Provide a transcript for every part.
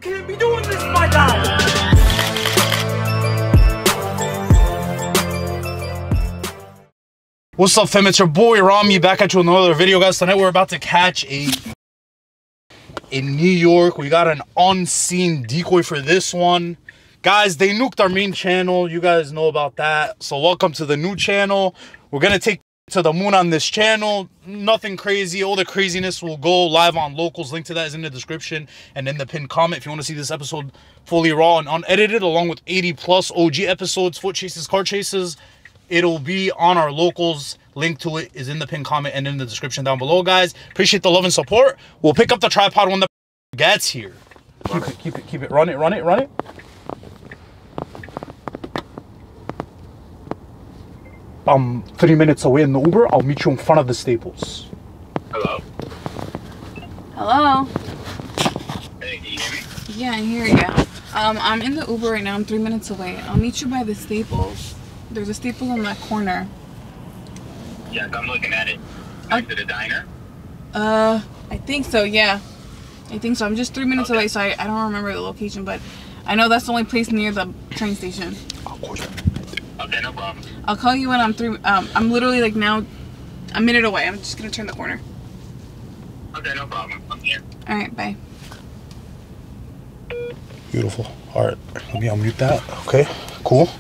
Can't be doing this, my guy. What's up, fam? It's your boy Rami back at you with another video, guys. Tonight we're about to catch in New York. We got an unseen decoy for this one, guys. They nuked our main channel. You guys know about that. So welcome to the new channel. We're gonna take to the moon on this channel. Nothing crazy. All the craziness will go live on Locals. Link to that is in the description and in the pinned comment if you want to see this episode fully raw and unedited, along with 80+ OG episodes, foot chases, car chases. It'll be on our Locals. Link to it is in the pinned comment and in the description down below, guys. Appreciate the love and support. We'll pick up the tripod when the gets here. Keep it. Run it. I'm 3 minutes away in the Uber. I'll meet you in front of the Staples. Hello? Hello? Hey, can you hear me? Yeah, I hear you. I'm in the Uber right now. I'm 3 minutes away. I'll meet you by the Staples. There's a Staples on that corner. Yes, I'm looking at it. Next to the diner? I think so, yeah. I think so. I'm just 3 minutes away, so I don't remember the location, but I know that's the only place near the train station. I'll call you. Okay, no problem. I'll call you when I'm literally like now a minute away. I'm just gonna turn the corner. Okay, no problem. I'm here. Alright, bye. Beautiful. Alright, let me unmute that. Okay, cool.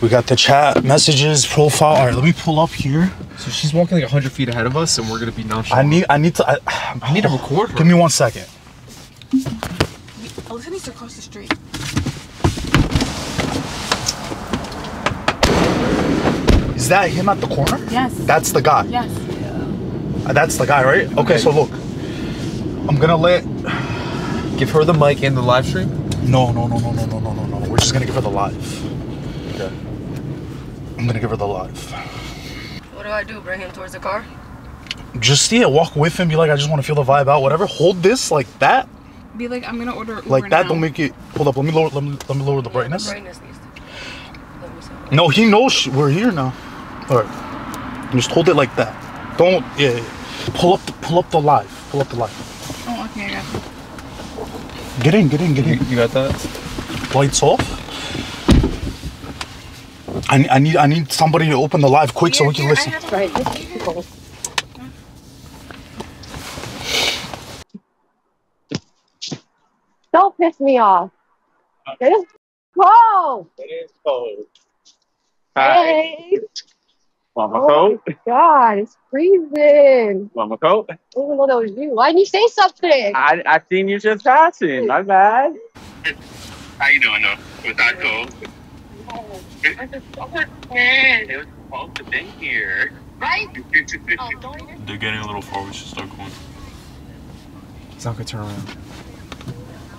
We got the chat messages, profile. Alright, let me pull up here. So she's walking like 100 feet ahead of us, and we're gonna be nonchalant. I need to record her. Give me 1 second. Alyssa needs to cross the street. Is that him at the corner? Yes. That's the guy? Yes. That's the guy, right? Okay, so look. I'm gonna Give her the mic and the live stream? No. We're just gonna give her the live. Okay. I'm gonna give her the live. What do I do? Bring him towards the car? Just walk with him, be like, I just want to feel the vibe out, whatever. Hold this like that. Be like, I'm gonna order Uber like that. now. Don't make it. Hold up, let me lower the brightness. The brightness needs to. Let me see. No, he knows we're here now. All right, just hold it like that. Don't pull up the live. Pull up the live. Oh, okay, I got it. Get in. You got that? Lights off. I need somebody to open the live quick so we can listen. Don't piss me off. It is cold. It is cold. Hey. Mama Oh coat? my God, it's freezing. Mama coat? I didn't even know that was you. Why didn't you say something? I seen you just passing. My bad. How you doing, though? Was that cold? It was supposed to be here. Right? They're getting a little far. We should start going. It's not gonna turn around.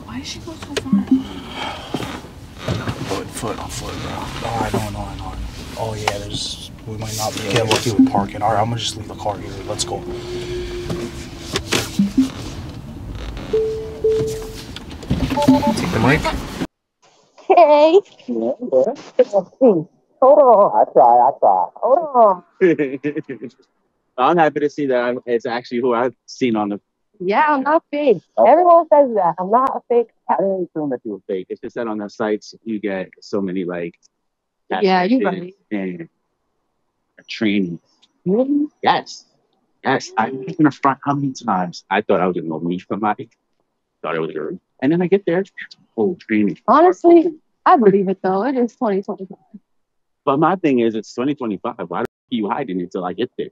Why did she go so far? Foot, bro. Oh, I know. Oh yeah, we might not get lucky with parking. All right, I'm gonna just leave the car here. Let's go. Take the mic. Hey. Hold on. I try. Hold on. I'm happy to see that it's actually who I've seen on the. Yeah, I'm not fake. Everyone says that. I'm not a fake. I didn't assume that you were fake. It's just that on the sites you get so many like. Yeah, you right. And training. Really? Yes. I've been in the front how many times? I thought I was gonna meet somebody. Thought it was her. And then I get there. Oh, training. Honestly, I believe it though. It is 2025. But my thing is, it's 2025. Why are you hiding it till I get there?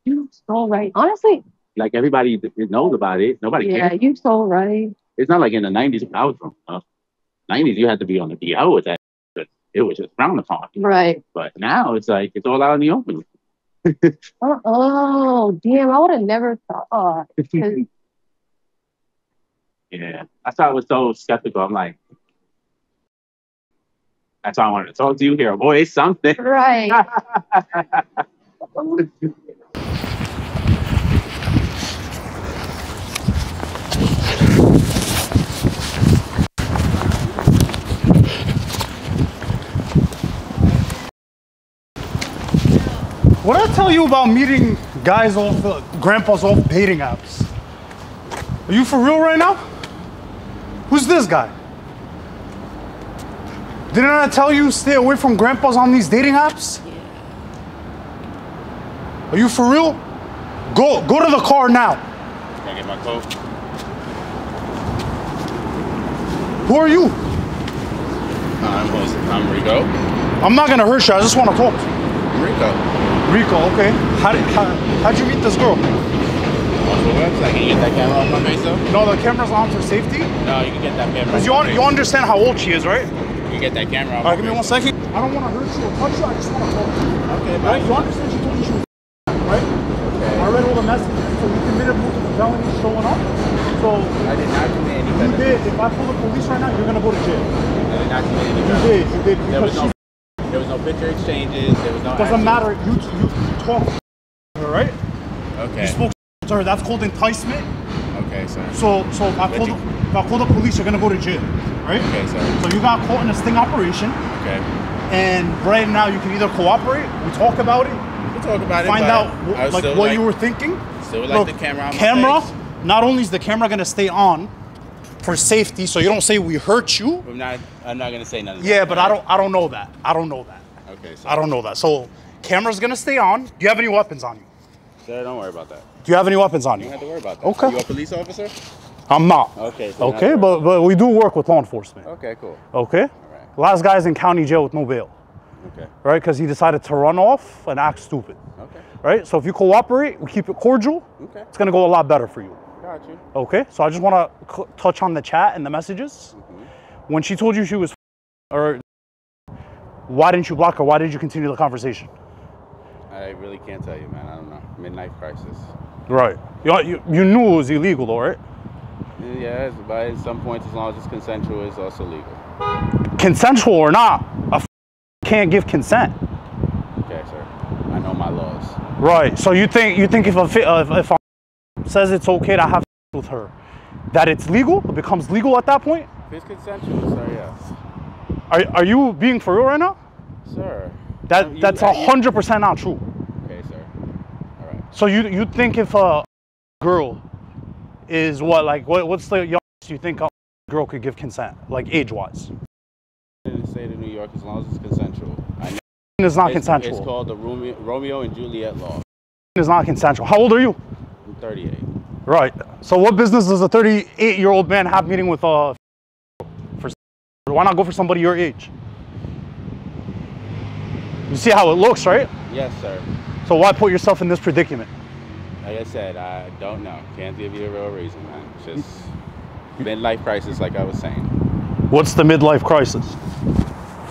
You're so right. Honestly. Like everybody knows about it. Nobody cares. Yeah, you're so right. It's not like in the 90s when I was from. 90s, you had to be on the DL with that. But it was just frowned upon. Right. But now it's like, it's all out in the open. Oh, damn. I would have never thought. Yeah. I thought I was so skeptical. I'm like, that's why I wanted to talk to you here. Boy, it's something. Right. What did I tell you about meeting guys off grandpas off dating apps? Are you for real right now? Who's this guy? Didn't I tell you stay away from grandpas on these dating apps? Yeah. Are you for real? Go to the car now. Can I get my coat? Who are you? I'm Rico. I'm not gonna hurt you. I just want to talk to you. Rico. Rico, okay. How'd you meet this girl? Off the website. Can you get that camera off my face though? No, the camera's on for safety. No, you can get that camera. Cause you understand how old she is, right? You can get that camera off. All right, give me 1 second. I don't want to hurt you or touch you. I just want to talk to you. Okay, Right? bye. You understand she told you she was right? Okay. I read all the messages. So you committed multiple felonies showing up. So I did not commit any you felony. did. If I pull the police right now, you're gonna go to jail. I did not commit any You felony. did. There was no picture exchanges. There was no. Doesn't matter. You talked to her, right? Okay. You spoke to her. That's called enticement. Okay, sir. So if I call the police, you're gonna go to jail, right? Okay, sir. So you got caught in a sting operation, Okay. and right now you can either cooperate, we talk about it, We'll talk about it. find but out I was still what you were thinking. Still would Look, like the camera on my camera. face. Not only is the camera gonna stay on for safety, so you don't say we hurt you. I'm not gonna say nothing. Yeah, but I don't know that. I don't know that. Okay, sir. I don't know that. So camera's gonna stay on. Do you have any weapons on you? Sir, don't worry about that. Do you have any weapons on You you? don't have to worry about that. Okay. You a police officer? I'm not. Okay. So Okay, but we do work with law enforcement. Okay, cool. Okay. All right. Last guy's in county jail with no bail, Okay. right? Because he decided to run off and act stupid, Okay. right? So if you cooperate, we keep it cordial. Okay. It's gonna go a lot better for you. Got you. Okay. So I just want to touch on the chat and the messages. When she told you she was, or why didn't you block her? Why did you continue the conversation? I really can't tell you, man. I don't know. Midnight crisis. Right. You knew it was illegal, though, right? Yeah, but at some points, as long as it's consensual, it's also legal. Consensual or not, can't give consent. Okay, sir. I know my laws. Right. So you think if a says it's okay to have with her, that it's legal? It becomes legal at that point? If it's consensual, sir, yes. Are you being for real right now? Sir. That's 100% not true. Okay, sir. All right. So you think if a girl is what's the youngest you think a girl could give consent, like age-wise? In the state of New York, as long as it's consensual. I know It's not consensual. It's called the Romeo and Juliet law. It's not consensual. How old are you? I'm 38. Right. So what business does a 38-year-old man have meeting with a? Why not go for somebody your age? You see how it looks, right? Yes, sir. So why put yourself in this predicament? Like I said, I don't know. Can't give you a real reason, man. It's just midlife crisis, like I was saying. What's the midlife crisis?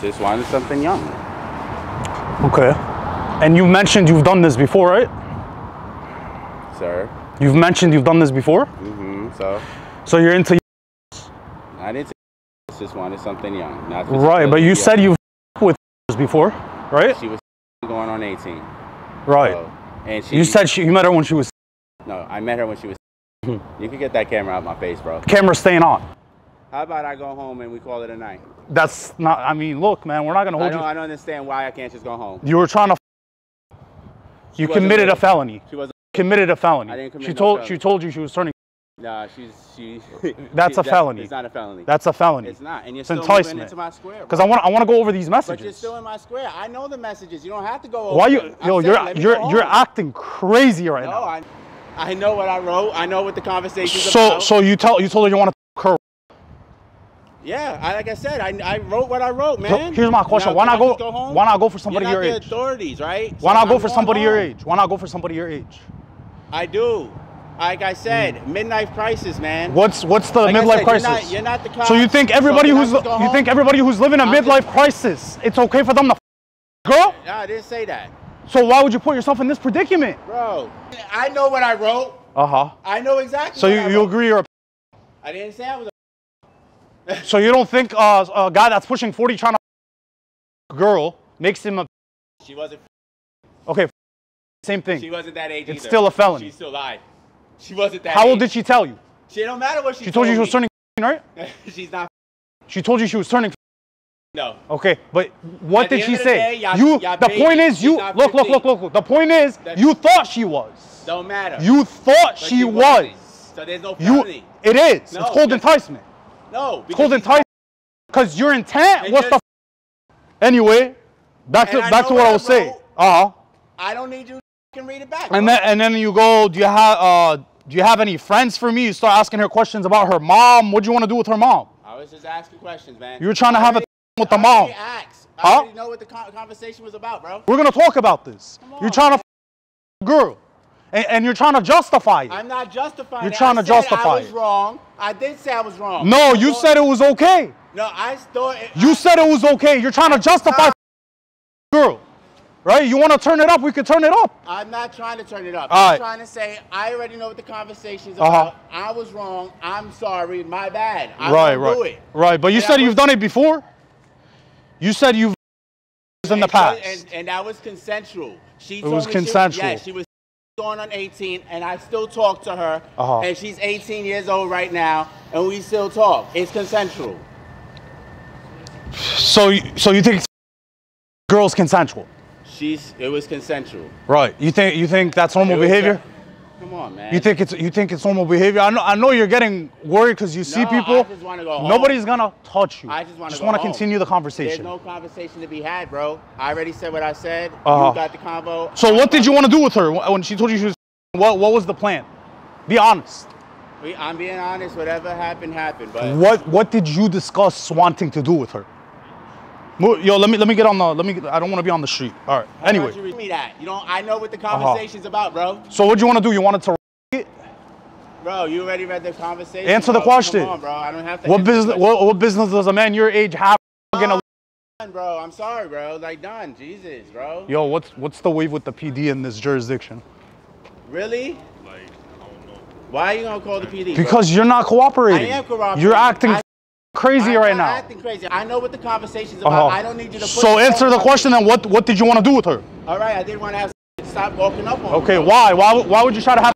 Just wanted something young. Okay. And you mentioned you've done this before, right? Sir. You've mentioned you've done this before? Mm-hmm. So you're into... I didn't just wanted something young. Not Right, but you said you've with before, right? She was going on 18. Right. So, and You said you met her when she was... No, I met her when she was... You can get that camera out my face, bro. Camera's staying on. How about I go home and we call it a night? That's not... I mean, look, man, we're not going to hold you... I don't understand why I can't just go home. You were trying to... You committed a felony. She wasn't... Committed a felony. I didn't commit She no told felony. She told you she was turning... Nah, she That's a felony. It's not a felony. That's a felony. It's not. And you're It's still enticement. moving into my square. Because I want to go over these messages. But you're still in my square. I know the messages. You don't have to go over Why you? them. Yo, you're acting crazy right now. No, I know what I wrote. I know what the conversation's So about. so you told her you want to curl. Yeah, like I said, I wrote what I wrote, man. Here's my question: Now, Why not can I just go? home? Why not go for somebody You're your not age? the authorities, right? Why So not go I'm for going somebody your home. age? Why not go for somebody your age? I do. Like I said, midnight crisis, man. What's the Like I midlife said, crisis? You're not the cops. So you think everybody can I who's just go home? living a midlife crisis, it's okay for them to girl? No, I didn't say that. So why would you put yourself in this predicament? Bro, I know what I wrote. Uh-huh. I know exactly So what I you wrote. agree you're I didn't say I was So you don't think a guy that's pushing 40 trying to girl makes him a... She wasn't. Okay, same thing. She wasn't that age It's either. still a felony. She still lied. She wasn't that How age. old did she tell you? She don't matter what She told you she was turning, right? She's not. She told you she was turning. No. Okay, but what At the did she end of the say? day, y'all The babies. point is She's you not look. 15. The point is you thought she was. Don't matter. You thought But she was. wasn't. So there's no felony. It is. No, It's called just- enticement. No. It's called enticement. Because your intent was to. Anyway, back to what I was saying. I don't need you to read it back. And then you go, do you have any friends for me? You start asking her questions about her mom. What do you want to do with her mom? I was just asking questions, man. You were trying to have a with the mom. I already know what the conversation was about, bro. We're going to talk about this. You're trying to girl. And you're trying to justify it. I'm not justifying it. You're trying to justify it. I was wrong. I did say I was wrong. No, you said it was okay. No, I thought you said it was okay. You're trying to justify girl. Right? You want to turn it up? We could turn it up. I'm not trying to turn it up. I'm trying to say I already know what the conversation's about. I was wrong. I'm sorry. My bad. I won't do it. Right, but you said you've done it before. You said you've in the past. And that was consensual. It was consensual. Yeah, she was going on 18, and I still talk to her. And she's 18 years old right now, and we still talk. It's consensual. So you think girls consensual? It was consensual. Right. You think that's normal behavior? Come on, man. You think it's normal behavior? I know you're getting worried because you see people. I just want to go home. Nobody's gonna touch you. I just want to continue the conversation. There's no conversation to be had, bro. I already said what I said. You got the convo. So what did you want to do with her when she told you she was? What was the plan? Be honest. I'm being honest. Whatever happened, happened. But what did you discuss wanting to do with her? Yo, let me get on the. I don't want to be on the street. All right. Anyway. You read me that. I know what the conversation's about, bro. So what do you want to do? You wanted to. Bro, you already read the conversation. Answer the question. Come on, bro. I don't have to. What business does a man your age have? Bro, I'm sorry, bro. Like, done. Jesus, bro. Yo, what's the wave with the PD in this jurisdiction? Really? Like, I don't know. Why are you gonna call the PD? Because you're not cooperating. I am cooperating. You're acting crazy right now. I'm acting crazy. I know what the conversation's about. I don't need you to. So answer the question. Then what did you want to do with her? All right, I didn't want to have stop walking up on. Okay, why? Why would you try to have?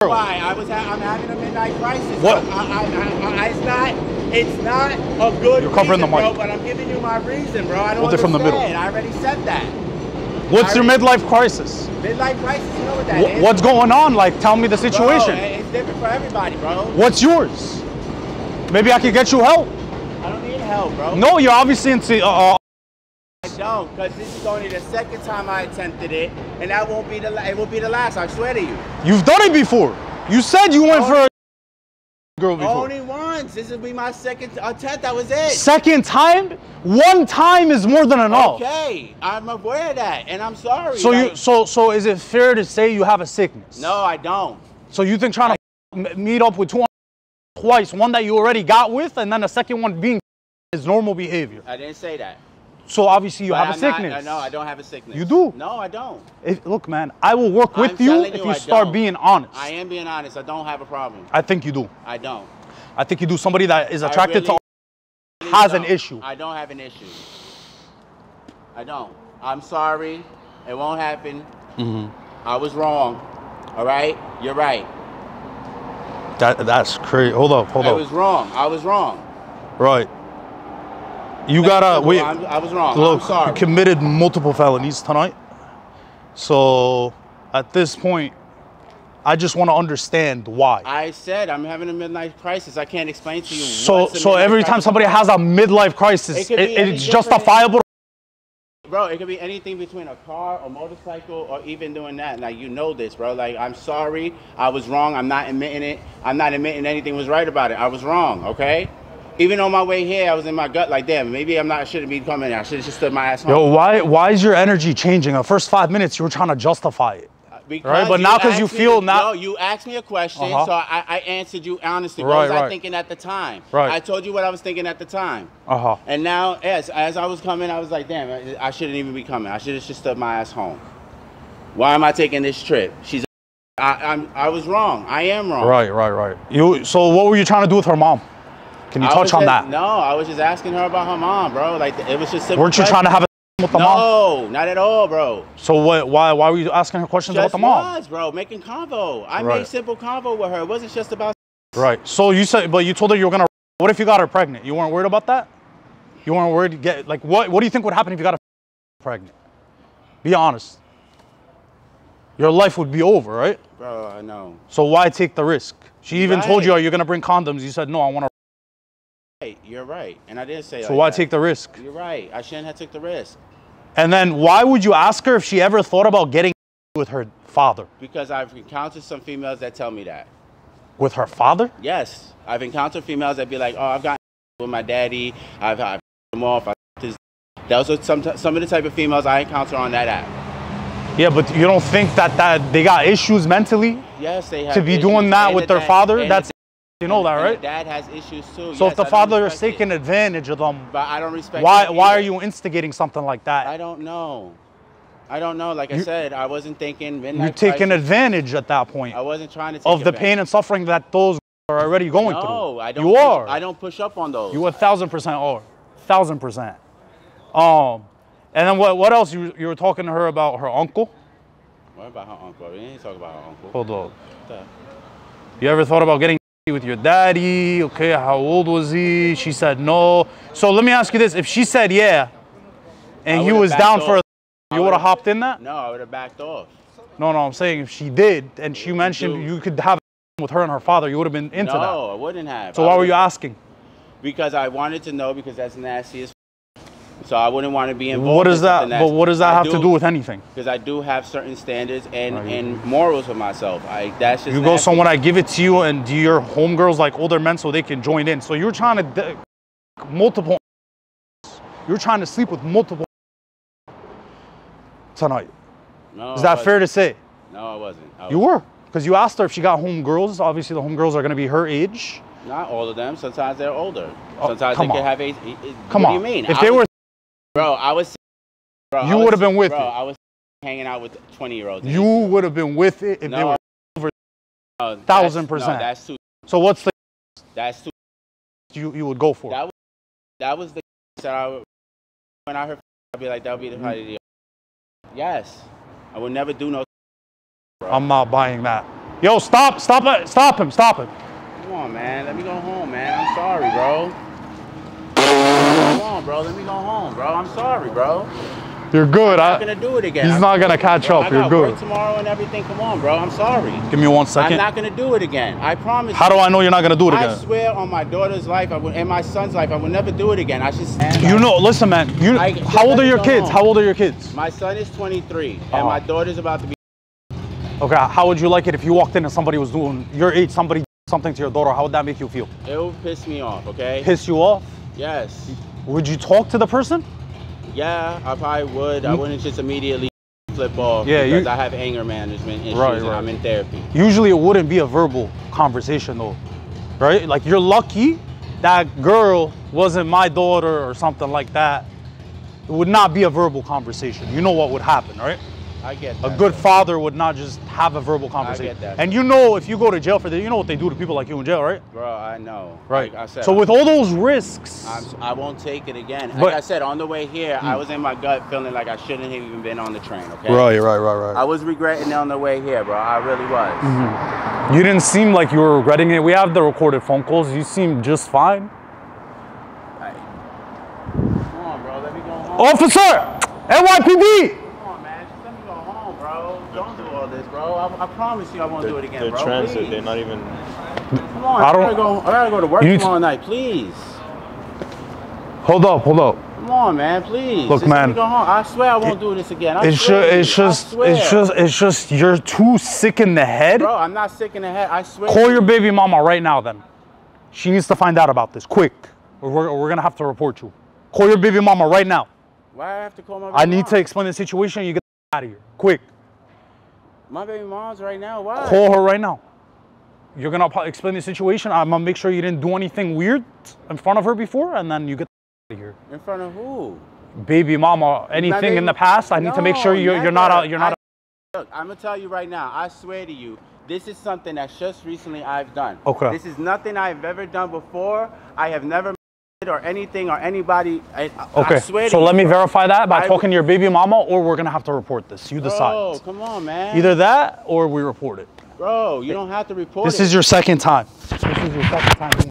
Why? I'm having a midnight crisis. What? It's not a good You're covering reason, the mic. bro, but I'm giving you my reason, bro. I don't Hold it from the middle. I already said that. What's your midlife crisis? Midlife crisis, you know what that is? What's going on? Like, tell me the situation. Bro, it's different for everybody, bro. What's yours? Maybe I could get you help. I don't need help, bro. No, you're obviously into. I don't, because this is only the second time I attempted it, and that won't be it will be the last, I swear to you. You've done it before. You said you went for a girl before. Only once. This will be my second attempt. That was it. Second time? One time is more than enough. Okay, I'm aware of that, and I'm sorry. So so is it fair to say you have a sickness? No, I don't. So you think trying to meet up with 200 twice, one that you already got with, and then the second one being is normal behavior? I didn't say that. So obviously you have a sickness. No, I don't have a sickness. You do? No, I don't. Look, man, I will work with you if you start being honest. I am being honest. I don't have a problem. I think you do. I don't. I think you do. Somebody that is attracted to has an issue. I don't have an issue. I don't. I'm sorry. It won't happen. I was wrong. All right? You're right. That's crazy. Hold up. I was wrong. I was wrong. Right. You gotta wait. I was wrong. Look, I'm sorry. you committed multiple felonies tonight. So at this point, I just want to understand why. I said I'm having a midlife crisis. I can't explain to you. So every time somebody has a midlife crisis, it's justifiable. Bro, it could be anything between a car, a motorcycle, or even doing that. Like, you know this, bro. Like, I'm sorry. I was wrong. I'm not admitting it. I'm not admitting anything was right about it. I was wrong, okay? Even on my way here, I was in my gut like, damn, maybe I shouldn't be coming here. I should have just stood my ass home. Yo, why is your energy changing? The first 5 minutes, you were trying to justify it. Right? But now because you feel now. No, you asked me a question, so I answered you honestly. What was I thinking at the time? Right. I told you what I was thinking at the time. And now, as I was coming, I was like, damn, I shouldn't even be coming. I should have just stood my ass home. Why am I taking this trip? I was wrong. I am wrong. Right. So what were you trying to do with her mom? Can you touch on that? No, I was just asking her about her mom, bro. Like, it was just simple. Weren't you trying to have a with the mom? No, not at all, bro. So why were you asking her questions about the mom? Bro, making convo. I made simple convo with her. It wasn't just about. Right. So you said, but you told her you were gonna. What if you got her pregnant? You weren't worried about that? You weren't worried to get like what? What do you think would happen if you got her pregnant? Be honest. Your life would be over, right? Bro, I know. So why take the risk? She even told you, "Are you gonna bring condoms?" You said, "No, I want to." right, and I didn't say. So why take the risk? You're right. I shouldn't have took the risk. And then why would you ask her if she ever thought about getting with her father? Because I've encountered some females that tell me that. With her father? Yes, I've encountered females that be like, "Oh, I've gotten with my daddy. I've him off. Those are some of the type of females I encounter on that app." Yeah, but you don't think that they got issues mentally? Yes, they have to be issues. doing that with their father. That's you know that, right? The dad has issues too. So yes, if the father is taking advantage of them, but I don't respect. Why are you instigating something like that? I don't know. I don't know. Like I said, I wasn't thinking. You're taking advantage at that point. I wasn't trying to take of the pain and suffering that those are already going through. No, I don't. You are. I don't push up on those. You 1,000% are. 1,000%. And then what else? You were talking to her about her uncle? What about her uncle? We ain't talking about her uncle. Hold on. You ever thought about getting with your daddy? Okay, how old was he? She said no. So let me ask you this. If she said yeah, and he was down for you would have hopped in that? No, I would have backed off. No, I'm saying if she did, and she mentioned you could have with her and her father, you would have been into that. No, I wouldn't have. So why were you asking? Because I wanted to know, because that's nasty as so I wouldn't want to be involved. What does that? But what does that have to do with anything? Because I do have certain standards and morals for myself. That's just. You go someone, I give it to you, and do your homegirls like older men so they can join in. So you're trying to multiple. You're trying to sleep with multiple tonight. No, is that fair to say? No, I wasn't. You were, because you asked her if she got homegirls. Obviously, the homegirls are going to be her age. Not all of them. Sometimes they're older. Sometimes they can have age. Come on. What do you mean? If they were. Bro, I was. Bro, you would have been with it. I was hanging out with 20-year-olds. You would have been with it if they were over 1,000%. No, that's too. So what's the? That's too. You would go for. That was the that I would, when I heard. I'd be like, that would be the party. Yes, I would never do no. Bro. I'm not buying that. Yo, stop him. Come on, man. Let me go home, man. I'm sorry, bro. Come on, bro. Let me go home, bro. I'm sorry, bro. You're good. I'm not gonna do it again. He's not gonna catch up. You're good. Work tomorrow and everything. Come on, bro. I'm sorry. Give me 1 second. I'm not gonna do it again. I promise. How do I know you're not gonna do it again? I swear on my daughter's life, and my son's life, I will never do it again. I should. You know, listen, man. How old are your kids? How old are your kids? My son is 23, and my daughter's about to be. Okay. How would you like it if you walked in and somebody was doing your age, somebody did something to your daughter? How would that make you feel? It would piss me off. Okay. Piss you off? Yes. Would you talk to the person? Yeah, I probably would. I wouldn't just immediately flip off. Yeah, because I have anger management issues and I'm in therapy. Usually it wouldn't be a verbal conversation though, right? Like you're lucky that girl wasn't my daughter or something like that. It would not be a verbal conversation. You know what would happen, right? I get that. A good father would not just have a verbal conversation. I get that. And you know if you go to jail for this, you know what they do to people like you in jail, right? Bro, I know. Right. Like I said, so with all those risks... I won't take it again. Like I said, on the way here, I was in my gut feeling like I shouldn't have even been on the train, okay? Right. I was regretting it on the way here, bro. I really was. You didn't seem like you were regretting it. We have the recorded phone calls. You seem just fine. Come on, bro. Let me go home. Officer! NYPD! Don't do all this, bro. I promise you I won't do it again, bro. Transit, please. they're not even... Come on, I gotta go to work tomorrow night, please. Hold up. Come on, man, please. Look, just man. Let me go home. I swear I won't do this again. It's just you're too sick in the head. Bro, I'm not sick in the head. I swear. Call your baby mama right now then. She needs to find out about this, quick. Or we're gonna have to report you. Call your baby mama right now. Why do I have to call my baby mom? I need to explain the situation. You get out of here, quick. My baby mom's right now. Why? Call her right now. You're gonna explain the situation. I'm gonna make sure you didn't do anything weird in front of her before, and then you get out of here. In front of who? Baby mama. Anything in the past? I need to make sure you're not out. Look, I'm gonna tell you right now. I swear to you, this is something that's just recently I've done. Okay. This is nothing I've ever done before. I have never or anything or anybody. Okay. I swear so to let you, me bro. verify that by talking to your baby mama, or we're gonna have to report this. You decide. Oh, come on, man. Either that or we report it. Bro, you don't have to report This it. is your second time. This is your second time.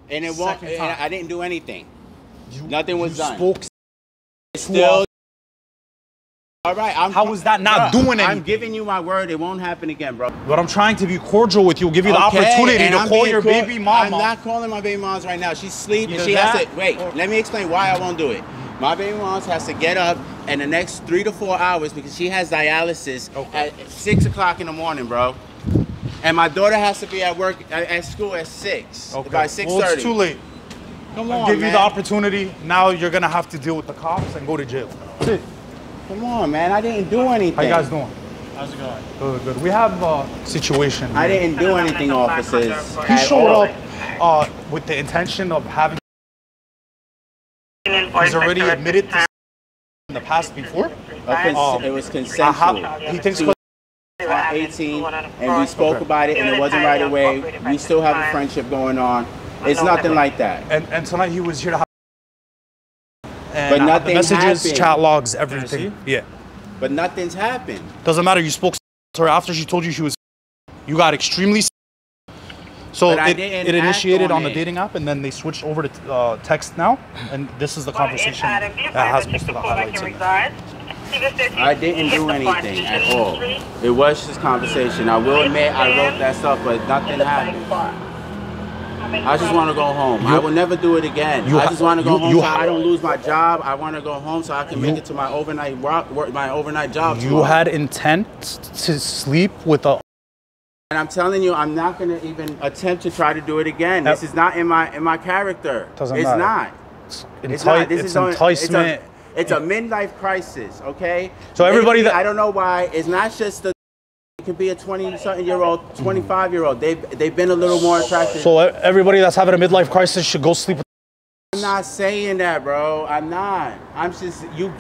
And it won't. And I didn't do anything. Nothing was done. Spoke Still. All right, How is that not doing anything? I'm giving you my word. It won't happen again, bro. But I'm trying to be cordial with you, give you the opportunity to call your baby mama. I'm not calling my baby moms right now. She's asleep and Either she has that to, wait, let me explain why I won't do it. My baby moms has to get up in the next 3 to 4 hours because she has dialysis at 6 o'clock in the morning, bro. And my daughter has to be at work, at school at 6, by 6:30. Well, it's too late. Come I'll on, give man. you the opportunity. Now you're gonna have to deal with the cops and go to jail. That's it. Come on, man. I didn't do anything. How you guys doing? How's it going? Good, good. We have a situation. I didn't do anything, officers. He showed up with the intention of having. He's already admitted to in the past before. It was consensual. He thinks. 18, and we spoke about it, and it wasn't right away. We still have a friendship going on. It's nothing like that. And tonight he was here to have. And but nothing the messages, happened. chat logs, everything. Yeah. But nothing's happened. Doesn't matter. You spoke to her after she told you she was. You got extremely. So it initiated on the dating app, and then they switched over to text now, and this is the conversation that has most of the highlights in it. I didn't do anything at all. It was just conversation. I will admit I wrote that stuff, but nothing happened. I just want to go home. I will never do it again. I just want to go home so I don't lose my job. I want to go home so I can make it to my overnight work, my overnight job. You had intent to sleep with a. And I'm telling you, I'm not going to even attempt to try to do it again. This is not in my character. It's not. It's not. This is enticement. It's a midlife crisis, okay? So everybody that I don't know why. It's not just the. It could be a 20-something-year-old, 25-year-old. They've been a little more attractive. So everybody that's having a midlife crisis should go sleep with. I'm not saying that, bro. I'm not. I'm just you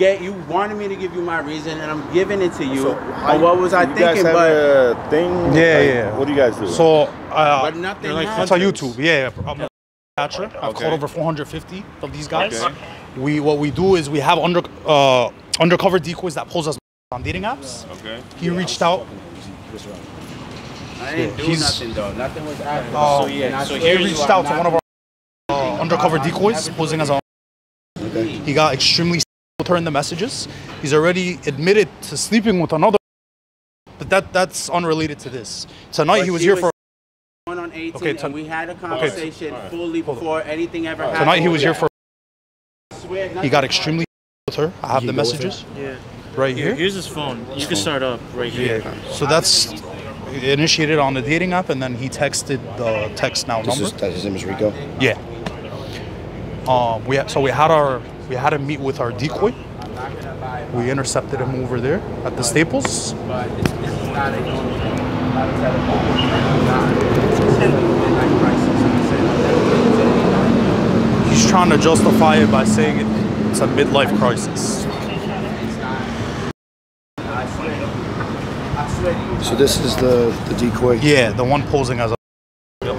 wanted me to give you my reason, and I'm giving it to you. So what was I thinking? Guys have a thing? Yeah. What do you guys do? So but nothing. That's on YouTube. Yeah. I'm a catcher. I've caught over 450 of these guys. Okay. What we do is we have undercover decoys that pose as on dating apps. Okay. He reached out. I didn't do nothing though. Nothing was happening. So he reached out to one of our undercover decoys posing as a. Okay. He got extremely with her in the messages. He's already admitted to sleeping with another. But that's unrelated to this. Tonight he was here for. On 18, and we had a conversation fully before anything ever happened. Tonight he was here for. He got extremely with her. I have the messages. Yeah. Right here. Here's his phone. You can start up right here. Yeah. So that's initiated on the dating app, and then he texted the text now number. His name is Rico. Yeah. We had to meet with our decoy. We intercepted him over there at the Staples. He's trying to justify it by saying it's a midlife crisis. So this is the decoy? Yeah, the one posing as a. And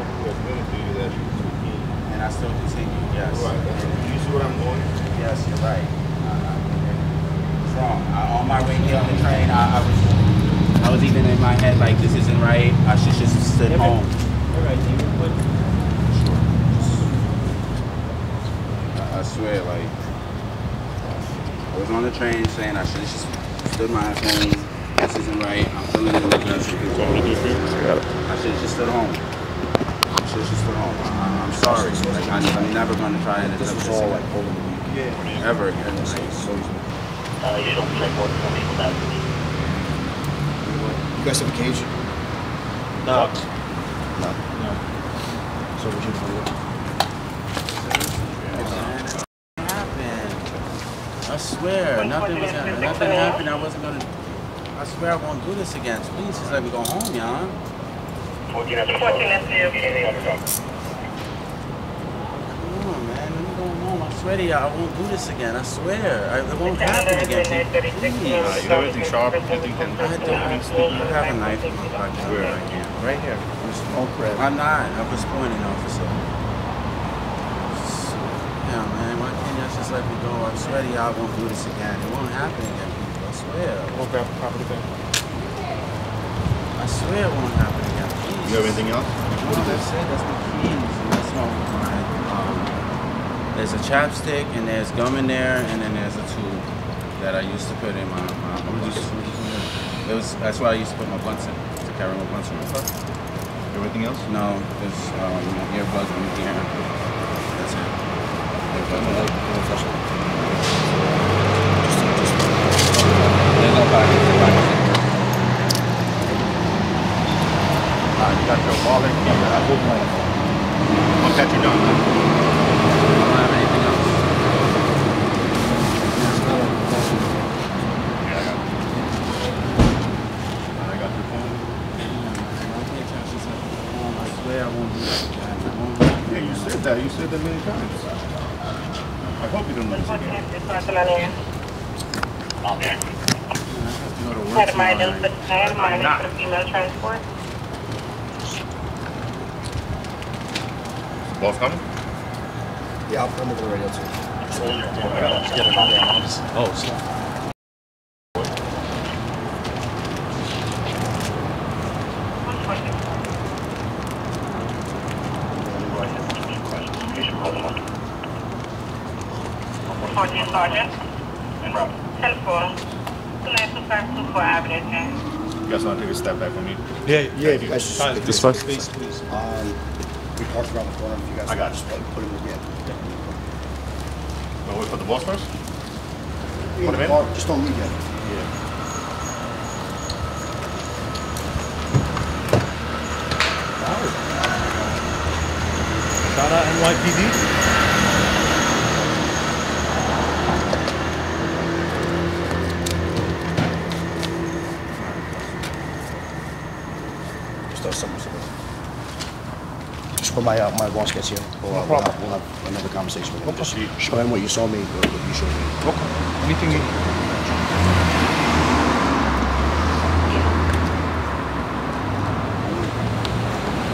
I still continue, yes. You see what I'm doing? Yes, you're right. It's wrong. On my way here on the train, I was even in my head like, this isn't right. I should just sit home. All right, I swear, like, I was on the train saying I should have just stood my ass home. This isn't right. I'm feeling it in the guts. I should have just stood home. I should have just stood home. I'm sorry. Like, I'm never going to try and attempt this again. Ever again. Like, so you don't play more than people that. You guys have a cage? No. So would you do it? I swear, nothing happened. I wasn't gonna. I swear I won't do this again. Please, just let me go home, y'all. 14 Come on, man, let me go home. I swear to you, I won't do this again. I swear, it won't happen again. Please. You have anything sharp? You think you can? I have a knife in my pocket. Where I can. Right here. I'm not. I was pointing, officer. Yeah, man, why can't y'all just let me go? I swear to y'all, I won't do this again. It won't happen again, people. I swear. We'll grab the property back. I swear it won't happen again. Please. You have anything else? What did I say? That's my keys. And that's my, there's a chapstick, and there's gum in there, and then there's a tube. that I used to put in my it was that's why I used to put my blunts in, to carry my blunts in my car. Everything else? No, there's earbuds in here. That's it. There's no package. You got your wallet here. I hope I'll catch you down. I don't have anything else. Yeah, you said that. You said that many times. I hope you don't lose again. I had a mileage for female transport. Boss coming? Yeah, I'll come over the radio too. Let's get another one. Oh, snap. Sergeant. Telephone. 29254 Avenue 10. You guys want to take a step back from me? Yeah, if you guys just stick This way? Please. we parked around the corner. If you guys I got just put him again. Want to wait for the boss first? Put him in. Just don't leave yet. Shout out NYPD. Just when my boss gets here, we'll have another conversation with him. Just show him what you saw me, what you showed me. Okay. Anything you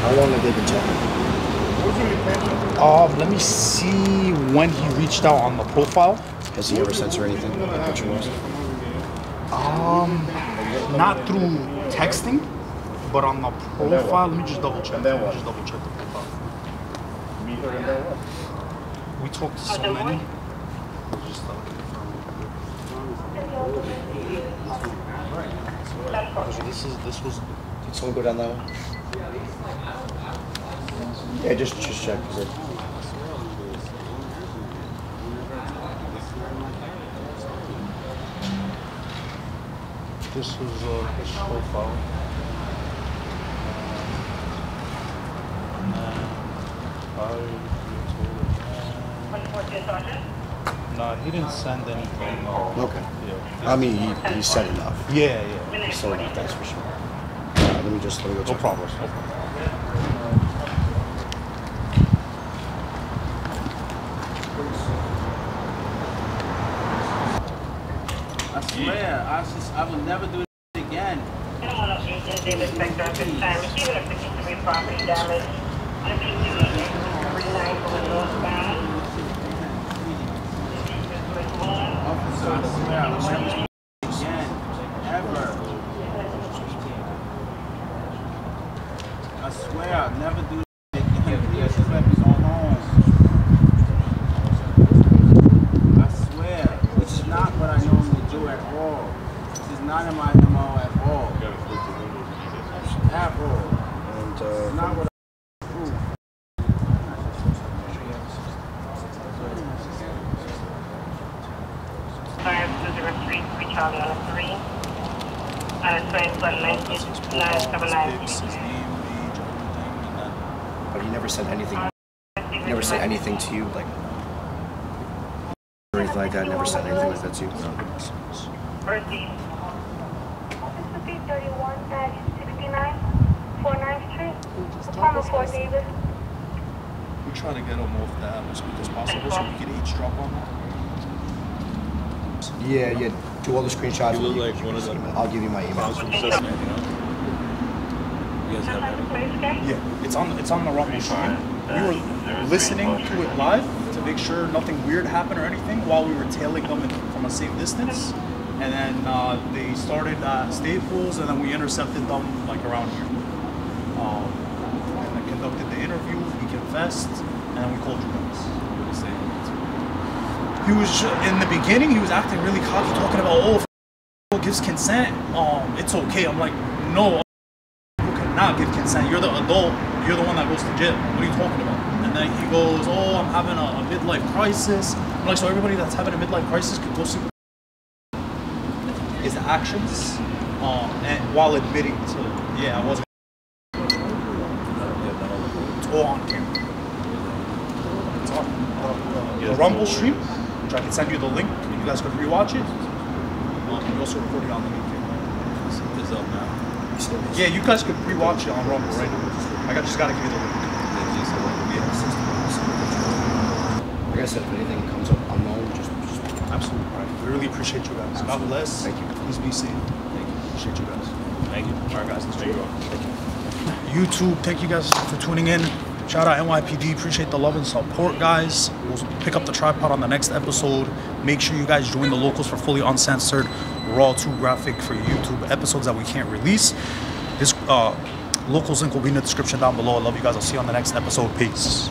How long have they been talking? Let me see when he reached out on the profile. Has he ever sent her anything? Like what you was? Not through texting, but on the profile. Let me just double check. Let me just double check the profile. We talked to so many. This was. Did someone go down that way? Yeah, just check. This was his profile. No, he didn't send anything. Okay. Yeah. I mean, he said enough. Yeah. He said enough, that's for sure. Let me go check. No problem. I swear, I will never do it again. Property damage. Officer, I swear, I will never do it again. Ever. I swear, I'll never do it again. Please just let me go home. I swear, this is not what I normally do at all. This is not in my MO at all. At all. And It's not what I do. but he never said anything. He never said anything to you, like or anything like that. Never said anything like that to you. No. Proceed. 31 at 69, 49th Street. Apartment 4, David. We try to get him off the app as quick as possible so we can eavesdrop on that. Yeah. Do all the screenshots. You look like one of them. I'll give you my email. Yeah, it's on the Rumble stream. We were listening to it live to make sure nothing weird happened or anything while we were tailing them from a safe distance. And then they started at Staples, and then we intercepted them like around here. And then conducted the interview. He confessed, and then we called you guys. he was in the beginning. He was acting really cocky, talking about, oh, if gives consent, it's okay. I'm like, no, you cannot give consent. You're the adult. You're the one that goes to jail. What are you talking about? And then he goes, oh, I'm having a midlife crisis. I'm like, so everybody that's having a midlife crisis could go see his actions, and while admitting to, yeah, I wasn't. It's all on camera. It's on the Rumble stream, which I can send you the link, and you guys could rewatch it. We also recorded on the weekend. It's up now. Yeah, you guys could rewatch it on Rumble right now. I just gotta give you the link. Like I said, if anything comes up unknown, just absolutely right. We really appreciate you guys. Absolutely. God bless. Thank you. Please be safe. Thank you. Appreciate you guys. Thank you. All right, guys. Let's There you go. Thank you. YouTube, thank you guys for tuning in. Shout out NYPD. Appreciate the love and support, guys. We'll pick up the tripod on the next episode. Make sure you guys join the locals for fully uncensored, raw, too graphic for YouTube episodes that we can't release. This locals link will be in the description down below. I love you guys. I'll see you on the next episode. Peace.